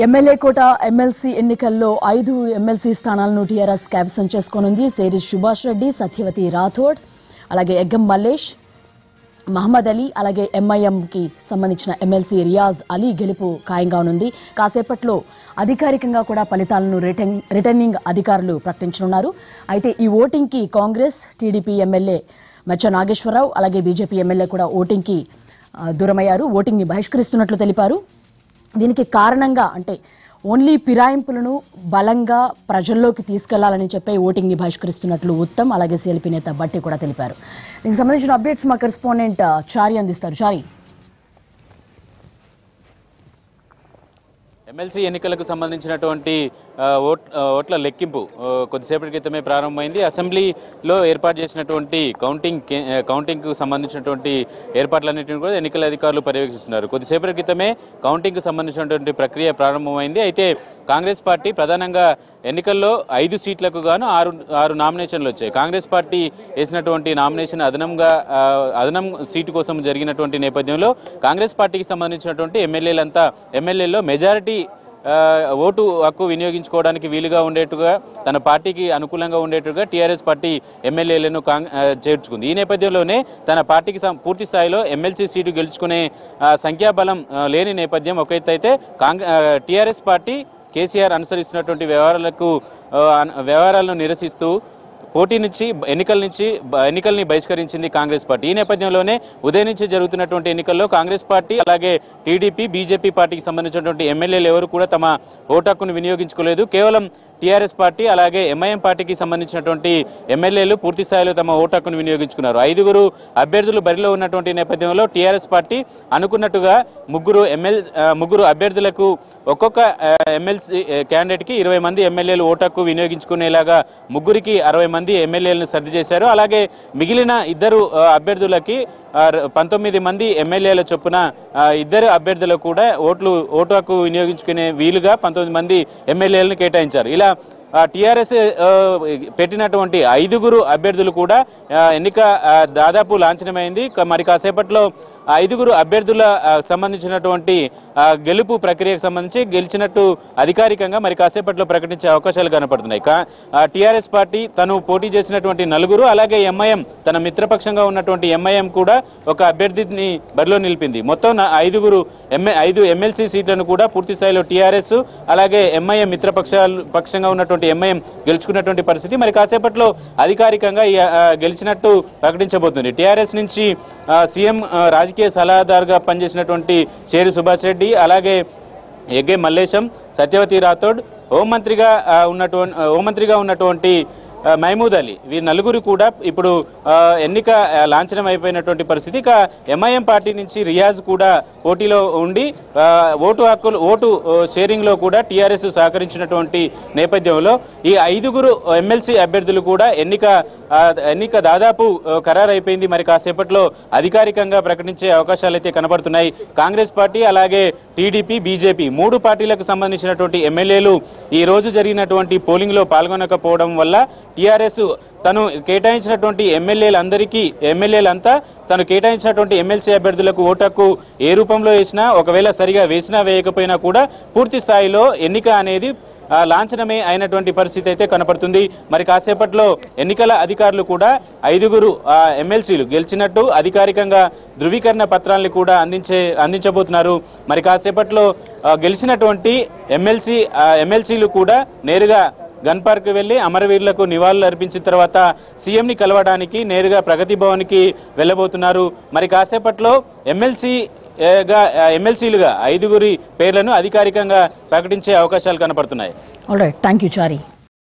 MLA కోట MLC ఎన్నికల్లో 5 MLC స్థానాలను TRS కైవసం చేసుకోనుంది. సేరి సుభాష్ రెడ్డి, సత్యవతి రాథోడ్, అలాగే ఎగ్గం మల్లేష్, మహమ్మద్ అలీ, అలాగే ఎంఐఎంకి సంబంధించిన ఎమ్మెల్సీ రియాజ్ అలీ గెలుపు ఖాయంగా ఉంది. కాసేపట్లో అధికారికంగా కూడా ఫలితాలను రిటర్నింగ్ అధికారులు ప్రకటించనున్నారు. అయితే ఈ ఓటింగ్కి కాంగ్రెస్, టీడీపీ ఎమ్మెల్యే మచ్చ నాగేశ్వరరావు, అలాగే బీజేపీ ఎమ్మెల్యే కూడా ఓటింగ్కి దూరమయ్యారు, ఓటింగ్ని బహిష్కరిస్తున్నట్లు తెలిపారు. దీనికి కారణంగా అంటే ఓన్లీ ఫిరాయింపులను బలంగా ప్రజల్లోకి తీసుకెళ్లాలని చెప్పి ఓటింగ్ని బహిష్కరిస్తున్నట్లు ఉత్తమ్, అలాగే సీఎల్పీ నేత భట్టి కూడా తెలిపారు. దీనికి సంబంధించిన అప్డేట్స్ మా కరెస్పాండెంట్ చారి అందిస్తారు. చారి, ఎమ్మెల్సీ ఎన్నికలకు సంబంధించినటువంటి ఓట్ల లెక్కింపు కొద్దిసేపటి క్రితమే ప్రారంభమైంది. అసెంబ్లీలో ఏర్పాటు చేసినటువంటి కౌంటింగ్కు సంబంధించినటువంటి ఏర్పాట్లన్నింటినీ కూడా ఎన్నికల అధికారులు పర్యవేక్షిస్తున్నారు. కొద్దిసేపటి క్రితమే కౌంటింగ్కు సంబంధించినటువంటి ప్రక్రియ ప్రారంభమైంది. అయితే కాంగ్రెస్ పార్టీ ప్రధానంగా ఎన్నికల్లో 5 సీట్లకు గాను 6 నామినేషన్లు వచ్చాయి. కాంగ్రెస్ పార్టీ వేసినటువంటి నామినేషన్ అదనం సీటు కోసం జరిగినటువంటి నేపథ్యంలో కాంగ్రెస్ పార్టీకి సంబంధించినటువంటి ఎమ్మెల్యేల్లో మెజారిటీ ఓటు హక్కు వినియోగించుకోవడానికి వీలుగా ఉండేట్టుగా, తన పార్టీకి అనుకూలంగా ఉండేట్టుగా టీఆర్ఎస్ పార్టీ ఎమ్మెల్యేలను చేర్చుకుంది. ఈ నేపథ్యంలోనే తన పార్టీకి పూర్తి స్థాయిలో ఎమ్మెల్సీ సీటు గెలుచుకునే సంఖ్యాబలం లేని నేపథ్యం ఒక ఎత్తు అయితే టీఆర్ఎస్ పార్టీ కేసీఆర్ అనుసరిస్తున్నటువంటి వ్యవహారాలను నిరసిస్తూ పోటీ నుంచి ఎన్నికల్ని బహిష్కరించింది కాంగ్రెస్ పార్టీ. ఈ నేపథ్యంలోనే ఉదయం నుంచి జరుగుతున్నటువంటి ఎన్నికల్లో కాంగ్రెస్ పార్టీ అలాగే టీడీపీ, బీజేపీ పార్టీకి సంబంధించినటువంటి ఎమ్మెల్యేలు ఎవరు కూడా తమ ఓటు హక్కును వినియోగించుకోలేదు. కేవలం టీఆర్ఎస్ పార్టీ అలాగే ఎంఐఎం పార్టీకి సంబంధించినటువంటి ఎమ్మెల్యేలు పూర్తి స్థాయిలో తమ ఓటు హక్కును వినియోగించుకున్నారు. 5 అభ్యర్థులు బరిలో ఉన్నటువంటి నేపథ్యంలో టీఆర్ఎస్ పార్టీ అనుకున్నట్టుగా ముగ్గురు అభ్యర్థులకు ఒక్కొక్క ఎమ్మెల్సీ క్యాండిడేట్కి 20 మంది ఎమ్మెల్యేలు ఓటు హక్కు వినియోగించుకునేలాగా ముగ్గురికి 60 మంది ఎమ్మెల్యేలను సర్ది చేశారు. అలాగే మిగిలిన 2 అభ్యర్థులకి 19 మంది ఎమ్మెల్యేల చొప్పున 2 అభ్యర్థులకు కూడా ఓటు హక్కు వినియోగించుకునే వీలుగా 19 మంది ఎమ్మెల్యేలను కేటాయించారు. ఇలా టీఆర్ఎస్ పెట్టినటువంటి 5 అభ్యర్థులు కూడా ఎన్నిక దాదాపు లాంఛనమైంది. మరి కాసేపట్లో 5 అభ్యర్థుల సంబంధించినటువంటి గెలుపు ప్రక్రియకు సంబంధించి గెలిచినట్టు అధికారికంగా మరి కాసేపట్లో ప్రకటించే అవకాశాలు కనపడుతున్నాయి. టీఆర్ఎస్ పార్టీ తను పోటీ చేసినటువంటి 4, అలాగే ఎంఐఎం తన మిత్రపక్షంగా ఉన్నటువంటి ఎంఐఎం కూడా ఒక అభ్యర్థిని బరిలో నిలిపింది. మొత్తం 5 ఎమ్మెల్సీ సీట్లను కూడా పూర్తి స్థాయిలో టీఆర్ఎస్ అలాగే ఎంఐఎం మిత్రపక్షంగా ఉన్నటువంటి ఎంఐఎం గెలుచుకున్నటువంటి పరిస్థితి. మరి కాసేపట్లో అధికారికంగా గెలిచినట్టు ప్రకటించబోతుంది. టీఆర్ఎస్ నుంచి సీఎం రాజకీయ సలహాదారుగా పనిచేసినటువంటి సేరి సుభాష్ రెడ్డి, అలాగే ఎగ్గం మల్లేశం, సత్యవతి రాథోడ్, హోంమంత్రిగా ఉన్నటువంటి మహమూద్ అలీ, వీరి 4 కూడా ఇప్పుడు ఎన్నిక లాంఛనం అయిపోయినటువంటి పరిస్థితి. ఇక ఎంఐఎం పార్టీ నుంచి రియాజ్ కూడా పోటీలో ఉండి ఓటు షేరింగ్లో కూడా టీఆర్ఎస్ సహకరించినటువంటి నేపథ్యంలో ఈ 5 ఎమ్మెల్సీ అభ్యర్థులు కూడా ఎన్నిక దాదాపు ఖరారైపోయింది. మరి కాసేపట్లో అధికారికంగా ప్రకటించే అవకాశాలు అయితే కనబడుతున్నాయి. కాంగ్రెస్ పార్టీ అలాగే టీడీపీ, బీజేపీ 3 పార్టీలకు సంబంధించినటువంటి ఎమ్మెల్యేలు ఈ రోజు జరిగినటువంటి పోలింగ్లో పాల్గొనకపోవడం వల్ల టీఆర్ఎస్ తను కేటాయించినటువంటి ఎమ్మెల్యేలంతా తను కేటాయించినటువంటి ఎమ్మెల్సీ అభ్యర్థులకు ఓటు హక్కు ఏ రూపంలో వేసినా, ఒకవేళ సరిగా వేసినా వేయకపోయినా కూడా పూర్తి స్థాయిలో ఎన్నిక అనేది లాంఛనమే అయినటువంటి పరిస్థితి అయితే కనపడుతుంది. మరి కాసేపట్లో ఎన్నికల అధికారులు కూడా 5 ఎమ్మెల్సీలు గెలిచినట్టు అధికారికంగా ధృవీకరణ పత్రాలను కూడా అందించబోతున్నారు. మరి కాసేపట్లో గెలిచినటువంటి ఎమ్మెల్సీలు కూడా నేరుగా గన్ పార్క్ వెళ్లి అమరవీరులకు నివాళులు అర్పించిన తర్వాత సీఎంని కలవడానికి నేరుగా ప్రగతి భవన్కి వెళ్ళబోతున్నారు. మరి కాసేపట్లో ఎమ్మెల్సీలుగా 5 పేర్లను అధికారికంగా ప్రకటించే అవకాశాలు కనపడుతున్నాయి. ఆల్రైట్, థాంక్యూ చారి.